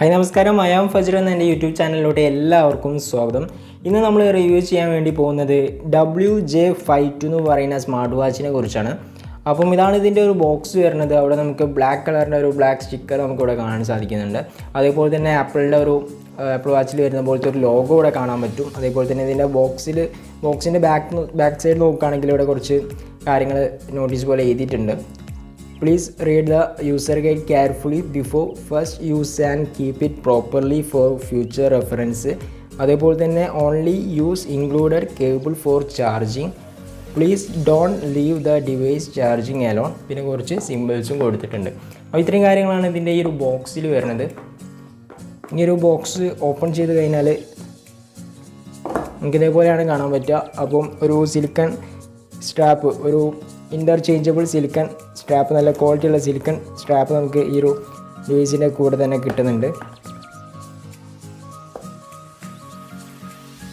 Hi നമസ്കാരം, I am Fajr എന്ന എൻ്റെ യൂട്യൂബ് ചാനലിലോട്ട് എല്ലാവർക്കും സ്വാഗതം. ഇന്ന് നമ്മൾ റിവ്യൂ ചെയ്യാൻ വേണ്ടി പോകുന്നത് MJ52 എന്ന് പറയുന്ന സ്മാർട്ട് വാച്ചിനെ കുറിച്ചാണ്. അപ്പം ഇതാണ് ഇതിൻ്റെ ഒരു ബോക്സ് വരുന്നത്. അവിടെ നമുക്ക് ബ്ലാക്ക് കളറിൻ്റെ ഒരു ബ്ലാക്ക് സ്റ്റിക്കർ നമുക്കിവിടെ കാണാൻ സാധിക്കുന്നുണ്ട്. അതേപോലെ തന്നെ ആപ്പിൾ വാച്ചിൽ വരുന്ന പോലത്തെ ഒരു ലോഗോ ഇവിടെ കാണാൻ പറ്റും. അതേപോലെ തന്നെ ഇതിൻ്റെ ബോക്സിൻ്റെ ബാക്ക് സൈഡ് നോക്കുകയാണെങ്കിൽ ഇവിടെ കുറച്ച് കാര്യങ്ങൾ നോട്ടീസ് പോലെ എഴുതിയിട്ടുണ്ട്. Please read the user guide carefully before first use and keep it properly for future reference. അതേപോലെ തന്നെ only use included cable for charging. Please don't leave the device charging alone. പിന്നെ കുറച്ച് സിമ്പിൾസും കൊടുത്തിട്ടുണ്ട്. അപ്പോൾ ഇത്രയും കാര്യങ്ങളാണ് ഇതിൻ്റെ ഈ ഒരു ബോക്സിൽ വരുന്നത്. ഈ ഒരു ബോക്സ് ഓപ്പൺ ചെയ്ത് കഴിഞ്ഞാൽ നമുക്ക് ഇതേപോലെയാണ് കാണാൻ പറ്റുക. അപ്പം ഒരു സിലിക്കൺ സ്ട്രാപ്പ്, ഒരു ഇൻ്റർചേഞ്ചബിൾ സിലിക്കൺ സ്ട്രാപ്പ്, നല്ല ക്വാളിറ്റിയുള്ള സിലിക്കൺ സ്ട്രാപ്പ് നമുക്ക് ഈ ഒരു ഡിവൈസിൻ്റെ കൂടെ തന്നെ കിട്ടുന്നുണ്ട്.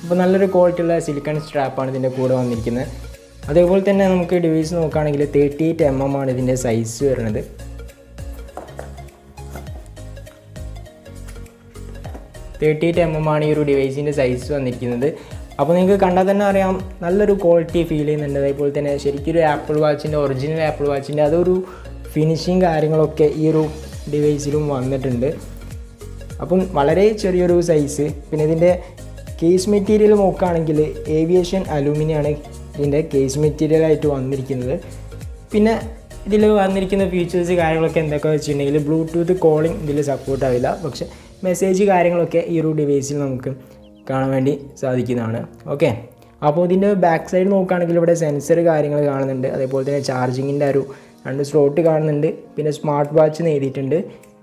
അപ്പോൾ നല്ലൊരു ക്വാളിറ്റിയുള്ള സിലിക്കൺ സ്ട്രാപ്പാണ് ഇതിൻ്റെ കൂടെ വന്നിരിക്കുന്നത്. അതേപോലെ തന്നെ നമുക്ക് ഡിവൈസ് നോക്കുകയാണെങ്കിൽ 38 mm ആണ് ഇതിൻ്റെ സൈസ് വരുന്നത്. 38 mm ആണ് ഈ ഒരു ഡിവൈസിൻ്റെ സൈസ് വന്നിരിക്കുന്നത്. അപ്പോൾ നിങ്ങൾക്ക് കണ്ടാൽ തന്നെ അറിയാം, നല്ലൊരു ക്വാളിറ്റി ഫീൽ ചെയ്യുന്നുണ്ട്. അതേപോലെ തന്നെ ശരിക്കൊരു ആപ്പിൾ വാച്ചിൻ്റെ, ഒറിജിനൽ ആപ്പിൾ വാച്ചിൻ്റെ അതൊരു ഫിനിഷിങ് കാര്യങ്ങളൊക്കെ ഈ ഒരു ഡിവൈസിലും വന്നിട്ടുണ്ട്. അപ്പം വളരെ ചെറിയൊരു സൈസ്. പിന്നെ ഇതിൻ്റെ കേസ് മെറ്റീരിയൽ നോക്കുകയാണെങ്കിൽ ഏവിയേഷൻ അലൂമിനിയാണ് ഇതിൻ്റെ കേസ് മെറ്റീരിയലായിട്ട് വന്നിരിക്കുന്നത്. പിന്നെ ഇതിൽ വന്നിരിക്കുന്ന ഫീച്ചേഴ്സ് കാര്യങ്ങളൊക്കെ എന്തൊക്കെ വെച്ചിട്ടുണ്ടെങ്കിൽ ബ്ലൂടൂത്ത് കോളിംഗ് ഇതിൽ സപ്പോർട്ട് ആവില്ല. പക്ഷേ മെസ്സേജ് കാര്യങ്ങളൊക്കെ ഈ ഒരു ഡിവൈസിൽ നമുക്ക് കാണാൻ വേണ്ടി സാധിക്കുന്നതാണ്. ഓക്കെ, അപ്പോൾ ഇതിൻ്റെ ബാക്ക് സൈഡ് നോക്കുകയാണെങ്കിൽ ഇവിടെ സെൻസർ കാര്യങ്ങൾ കാണുന്നുണ്ട്. അതേപോലെ തന്നെ ചാർജിങ്ങിൻ്റെ ഒരു 2 സ്ലോട്ട് കാണുന്നുണ്ട്. പിന്നെ സ്മാർട്ട് വാച്ച് എഴുതിയിട്ടുണ്ട്.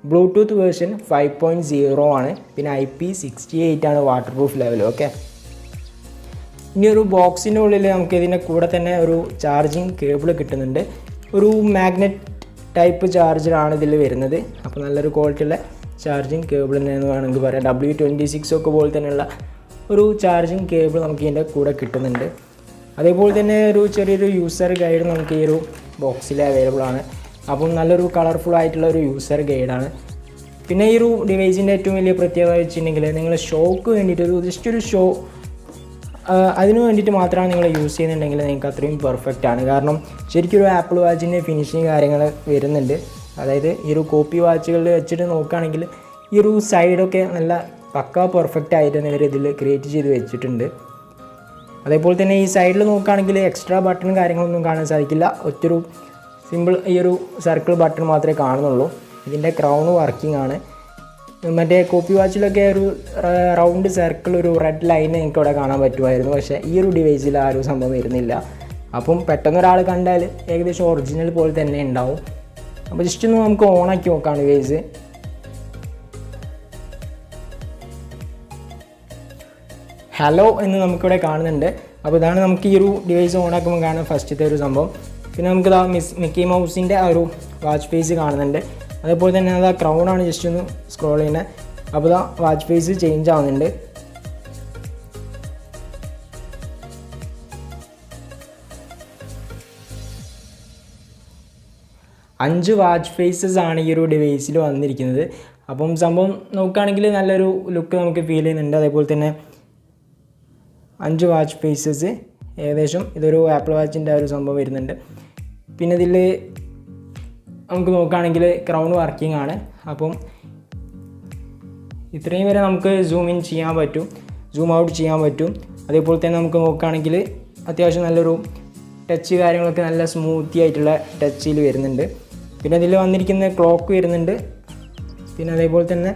ബ്ലൂടൂത്ത് വേർഷൻ 5.0 ആണ്. പിന്നെ IP68 ആണ് വാട്ടർ പ്രൂഫ് ലെവൽ. ഓക്കെ, ഇനി ഒരു ബോക്സിൻ്റെ ഉള്ളിൽ നമുക്ക് ഇതിൻ്റെ കൂടെ തന്നെ ഒരു ചാർജിങ് കേബിൾ കിട്ടുന്നുണ്ട്. ഒരു മാഗ്നറ്റ് ടൈപ്പ് ചാർജറാണ് ഇതിൽ വരുന്നത്. അപ്പോൾ നല്ലൊരു ക്വാളിറ്റിയുള്ള ചാർജിങ് കേബിൾ എന്ന് വേണമെങ്കിൽ പറയാം. W26 ഒക്കെ പോലെ തന്നെയുള്ള ഒരു ചാർജിങ് കേബിൾ നമുക്ക് ഇതിൻ്റെ കൂടെ കിട്ടുന്നുണ്ട്. അതേപോലെ തന്നെ ഒരു ചെറിയൊരു യൂസർ ഗൈഡ് നമുക്ക് ഈ ഒരു ബോക്സിൽ അവൈലബിൾ ആണ്. അപ്പം നല്ലൊരു കളർഫുൾ ആയിട്ടുള്ള ഒരു യൂസർ ഗൈഡാണ്. പിന്നെ ഈ ഒരു ഡിവൈസിൻ്റെ ഏറ്റവും വലിയ പ്രത്യേകത വെച്ചിട്ടുണ്ടെങ്കിൽ നിങ്ങൾ ഷോക്ക് വേണ്ടിയിട്ട് ജസ്റ്റ് ഒരു ഷോ അതിന് വേണ്ടിയിട്ട് മാത്രമാണ് നിങ്ങൾ യൂസ് ചെയ്യുന്നുണ്ടെങ്കിൽ നിങ്ങൾക്ക് അത്രയും പെർഫെക്റ്റ് ആണ്. കാരണം ശരിക്കും ഒരു ആപ്പിൾ വാച്ചിൻ്റെ ഫിനിഷിങ് കാര്യങ്ങൾ വരുന്നുണ്ട്. അതായത് ഈ ഒരു കോപ്പി വാച്ചുകളിൽ വെച്ചിട്ട് നോക്കുകയാണെങ്കിൽ ഈ ഒരു സൈഡൊക്കെ നല്ല പക്ക പെർഫെക്റ്റ് ആയിട്ട് തന്നെ ഇവർ ഇതിൽ ക്രിയേറ്റ് ചെയ്ത് വെച്ചിട്ടുണ്ട്. അതേപോലെ തന്നെ ഈ സൈഡിൽ നോക്കുകയാണെങ്കിൽ എക്സ്ട്രാ ബട്ടൺ കാര്യങ്ങളൊന്നും കാണാൻ സാധിക്കില്ല. ഒറ്റൊരു സിമ്പിൾ ഈ ഒരു സർക്കിൾ ബട്ടൺ മാത്രമേ കാണുന്നുള്ളൂ. ഇതിൻ്റെ ക്രൗൺ വർക്കിംഗ് ആണ്. മറ്റേ കോപ്പി വാച്ചിലൊക്കെ ഒരു റൗണ്ട് സർക്കിൾ, ഒരു റെഡ് ലൈൻ നിങ്ങൾക്ക് ഇവിടെ കാണാൻ പറ്റുമായിരുന്നു. പക്ഷേ ഈ ഒരു ഡിവൈസിൽ ആ ഒരു സംഭവം വരുന്നില്ല. അപ്പം പെട്ടെന്നൊരാൾ കണ്ടാൽ ഏകദേശം ഒറിജിനൽ പോലെ തന്നെ ഉണ്ടാവും. അപ്പോൾ ജസ്റ്റ് ഒന്ന് നമുക്ക് ഓണാക്കി നോക്കാം ഡിവൈസ്. ഹലോ എന്ന് നമുക്കിവിടെ കാണുന്നുണ്ട്. അപ്പോൾ ഇതാണ് നമുക്ക് ഈ ഒരു ഡിവൈസ് ഓണാക്കുമ്പോൾ കാണാൻ ഫസ്റ്റത്തെ ഒരു സംഭവം. പിന്നെ നമുക്ക് ഇതാ മിക്കി മൗസിൻ്റെ ആ ഒരു വാച്ച് ഫേസ് കാണുന്നുണ്ട്. അതേപോലെ തന്നെ അതാ ക്രൗണാണ് ജസ്റ്റ് ഒന്ന് സ്ക്രോൾ ചെയ്യുന്നത്. അപ്പോൾ ഇതാ വാച്ച് ഫേസ് ചേഞ്ച് ആവുന്നുണ്ട്. അഞ്ച് വാച്ച് ഫേസസ് ആണ് ഈ ഒരു ഡിവൈസിൽ വന്നിരിക്കുന്നത്. അപ്പം സംഭവം നോക്കുകയാണെങ്കിൽ നല്ലൊരു ലുക്ക് നമുക്ക് ഫീൽ ചെയ്യുന്നുണ്ട്. അതേപോലെ തന്നെ 5 വാച്ച് ഫേസസ് ഏകദേശം ഇതൊരു ആപ്പിൾ വാച്ചിൻ്റെ ഒരു സംഭവം വരുന്നുണ്ട്. പിന്നെ ഇതിൽ നമുക്ക് നോക്കുകയാണെങ്കിൽ ക്രൗൺ വർക്കിംഗ് ആണ്. അപ്പം ഇത്രയും വരെ നമുക്ക് സൂം ഇൻ ചെയ്യാൻ പറ്റും, സൂം ഔട്ട് ചെയ്യാൻ പറ്റും. അതേപോലെ തന്നെ നമുക്ക് നോക്കുകയാണെങ്കിൽ അത്യാവശ്യം നല്ലൊരു ടച്ച് കാര്യങ്ങളൊക്കെ നല്ല സ്മൂത്തി ആയിട്ടുള്ള ടച്ചിൽ വരുന്നുണ്ട്. പിന്നെ ഇതിൽ വന്നിരിക്കുന്ന ക്ലോക്ക് വരുന്നുണ്ട്. പിന്നെ അതേപോലെ തന്നെ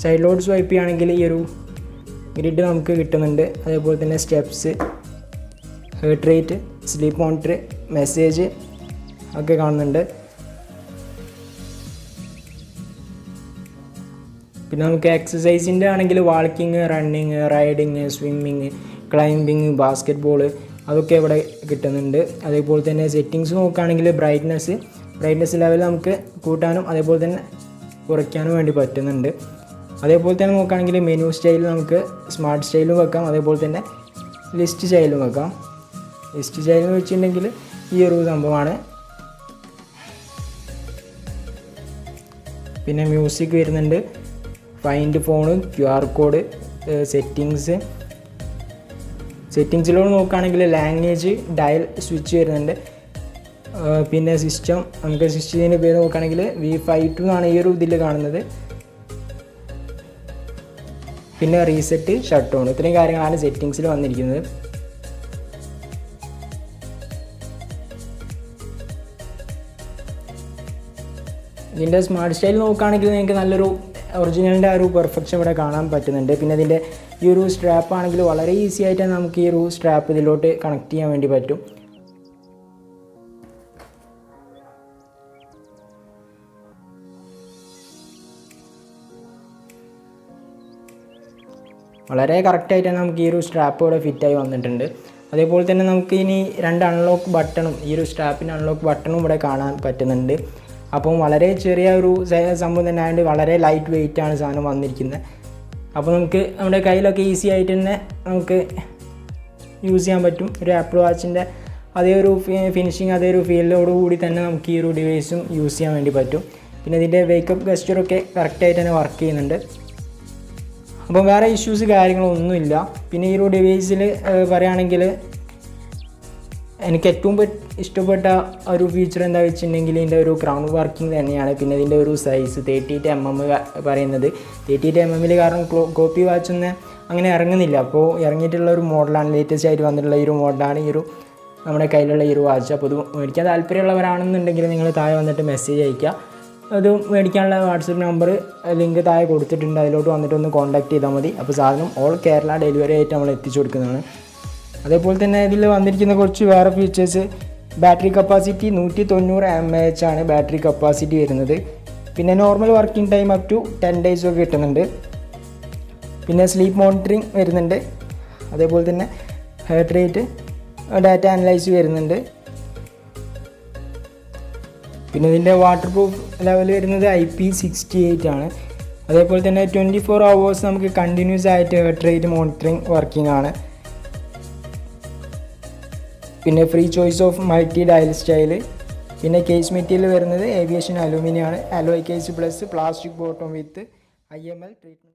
സൈഡിലോട്ട് സ്വൈപ്പ് ചെയ്യുകയാണെങ്കിൽ ഈ ഒരു ഗ്രിഡ് നമുക്ക് കിട്ടുന്നുണ്ട്. അതേപോലെ തന്നെ steps, heart rate, sleep monitor, message ഒക്കെ കാണുന്നുണ്ട്. പിന്നെ നമുക്ക് എക്സസൈസിൻ്റെ ആണെങ്കിൽ walking, running, riding, swimming, climbing, basketball അതൊക്കെ ഇവിടെ കിട്ടുന്നുണ്ട്. അതേപോലെ തന്നെ സെറ്റിങ്സ് നോക്കുകയാണെങ്കിൽ ബ്രൈറ്റ്നസ് ലെവൽ നമുക്ക് കൂട്ടാനും അതേപോലെ തന്നെ കുറയ്ക്കാനും വേണ്ടി പറ്റുന്നുണ്ട്. അതേപോലെ തന്നെ നോക്കുകയാണെങ്കിൽ മെനു സ്റ്റൈൽ നമുക്ക് സ്മാർട്ട് സ്റ്റൈലും വെക്കാം. അതേപോലെ തന്നെ ലിസ്റ്റ് സ്റ്റൈലും വെക്കാം. ലിസ്റ്റ് സ്റ്റൈൽ വെച്ചിട്ടുണ്ടെങ്കിൽ ഈ ഒരു സംഭവമാണ്. പിന്നെ മ്യൂസിക് വരുന്നുണ്ട്, ഫൈൻഡ് ഫോണ്, QR കോഡ്, സെറ്റിങ്സിലോട് നോക്കുകയാണെങ്കിൽ ലാംഗ്വേജ്, ഡയൽ സ്വിച്ച് വരുന്നുണ്ട്. പിന്നെ സിസ്റ്റം, നമുക്ക് സിസ്റ്റത്തിൻ്റെ പേര് നോക്കുകയാണെങ്കിൽ V52 എന്നാണ് ഈ ഒരു ഇതിൽ കാണുന്നത്. പിന്നെ റീസെറ്റ്, ഷട്ട് ഡൗൺ, ഇത്രയും കാര്യങ്ങളാണ് സെറ്റിങ്സിൽ വന്നിരിക്കുന്നത്. ഇതിൻ്റെ സ്മാർട്ട് സ്റ്റൈൽ നോക്കുകയാണെങ്കിൽ നിങ്ങൾക്ക് നല്ലൊരു ഒറിജിനലിൻ്റെ ആ ഒരു പെർഫെക്ഷൻ ഇവിടെ കാണാൻ പറ്റുന്നുണ്ട്. പിന്നെ ഇതിൻ്റെ ഈ ഒരു സ്ട്രാപ്പ് ആണെങ്കിൽ വളരെ ഈസി ആയിട്ട് നമുക്ക് ഈ ഒരു സ്ട്രാപ്പ് ഇതിലോട്ട് കണക്ട് ചെയ്യാൻ വേണ്ടി പറ്റും. വളരെ കറക്റ്റായിട്ട് തന്നെ നമുക്ക് ഈ ഒരു സ്ട്രാപ്പ് ഇവിടെ ഫിറ്റായി വന്നിട്ടുണ്ട്. അതേപോലെ തന്നെ നമുക്ക് ഇനി 2 അൺലോക്ക് ബട്ടണും, ഈ ഒരു സ്ട്രാപ്പിൻ്റെ അൺലോക്ക് ബട്ടണും ഇവിടെ കാണാൻ പറ്റുന്നുണ്ട്. അപ്പം വളരെ ചെറിയ ഒരു സംഭവം തന്നെ ആയതുകൊണ്ട് വളരെ ലൈറ്റ് വെയിറ്റ് ആണ് സാധനം വന്നിരിക്കുന്നത്. അപ്പോൾ നമുക്ക് നമ്മുടെ കയ്യിലൊക്കെ ഈസി ആയിട്ട് തന്നെ നമുക്ക് യൂസ് ചെയ്യാൻ പറ്റും. ഒരു ആപ്പിൾ വാച്ചിൻ്റെ അതേ ഒരു ഫിനിഷിങ്, അതേ ഒരു ഫീലോടുകൂടി തന്നെ നമുക്ക് ഈ ഒരു ഡിവൈസും യൂസ് ചെയ്യാൻ വേണ്ടി പറ്റും. പിന്നെ ഇതിൻ്റെ വേക്കപ്പ് ഗസ്റ്ററൊക്കെ കറക്റ്റായിട്ട് തന്നെ വർക്ക് ചെയ്യുന്നുണ്ട്. അപ്പം വേറെ ഇഷ്യൂസ് കാര്യങ്ങളൊന്നുമില്ല. പിന്നെ ഈ ഒരു ഡിവൈസിൽ പറയുകയാണെങ്കിൽ എനിക്ക് ഏറ്റവും ഇഷ്ടപ്പെട്ട ഒരു ഫീച്ചർ എന്താ വെച്ചിട്ടുണ്ടെങ്കിൽ ഇതിൻ്റെ ഒരു ക്രൗൺ വർക്കിംഗ് തന്നെയാണ്. പിന്നെ ഇതിൻ്റെ ഒരു സൈസ് 38 mm പറയുന്നത്. 38 mm കാരണം കോപ്പി വാച്ചൊന്നും അങ്ങനെ ഇറങ്ങുന്നില്ല. അപ്പോൾ ഇറങ്ങിയിട്ടുള്ള ഒരു മോഡലാണ്, ലേറ്റസ്റ്റ് ആയിട്ട് വന്നിട്ടുള്ള ഈ ഒരു മോഡലാണ് ഈ ഒരു നമ്മുടെ കയ്യിലുള്ള ഈ ഒരു വാച്ച്. അപ്പോൾ ഇത് മേടിക്കാൻ താല്പര്യമുള്ളവരാണെന്നുണ്ടെങ്കിൽ നിങ്ങൾ താഴെ വന്നിട്ട് മെസ്സേജ് അയയ്ക്കുക. അത് മേടിക്കാനുള്ള വാട്സപ്പ് നമ്പർ ലിങ്ക് താഴെ കൊടുത്തിട്ടുണ്ട്, അതിലോട്ട് വന്നിട്ട് ഒന്ന് കോൺടാക്ട് ചെയ്താൽ മതി. അപ്പോൾ സാധനം ഓൾ കേരള ഡെലിവറി ആയിട്ട് നമ്മൾ എത്തിച്ചു കൊടുക്കുന്നതാണ്. അതേപോലെ തന്നെ ഇതിൽ വന്നിരിക്കുന്ന കുറച്ച് വേറെ ഫീച്ചേഴ്സ്, ബാറ്ററി കപ്പാസിറ്റി 190 mAh ആണ് ബാറ്ററി കപ്പാസിറ്റി വരുന്നത്. പിന്നെ normal working time up to 10 days ഒക്കെ കിട്ടുന്നുണ്ട്. പിന്നെ സ്ലീപ്പ് മോണിറ്ററിങ് വരുന്നുണ്ട്. അതേപോലെ തന്നെ ഹാർട്ട് റേറ്റ് ഡാറ്റ അനലൈസ് വരുന്നുണ്ട്. പിന്നെ ഇതിൻ്റെ വാട്ടർ പ്രൂഫ് ലെവൽ വരുന്നത് IP68 ആണ്. അതേപോലെ തന്നെ 24 hours നമുക്ക് കണ്ടിന്യൂസ് ആയിട്ട് ഹാർട്ട് റേറ്റ് മോണിറ്ററിങ് വർക്കിംഗ് ആണ്. പിന്നെ free choice of multi dial style. പിന്നെ കേസ് മെറ്റീരിയൽ വരുന്നത് ഏവിയേഷൻ അലൂമിനിയം ആണ്. Alloy case plus plastic bottom വിത്ത് IML ട്രീറ്റ്മെൻറ്റ്.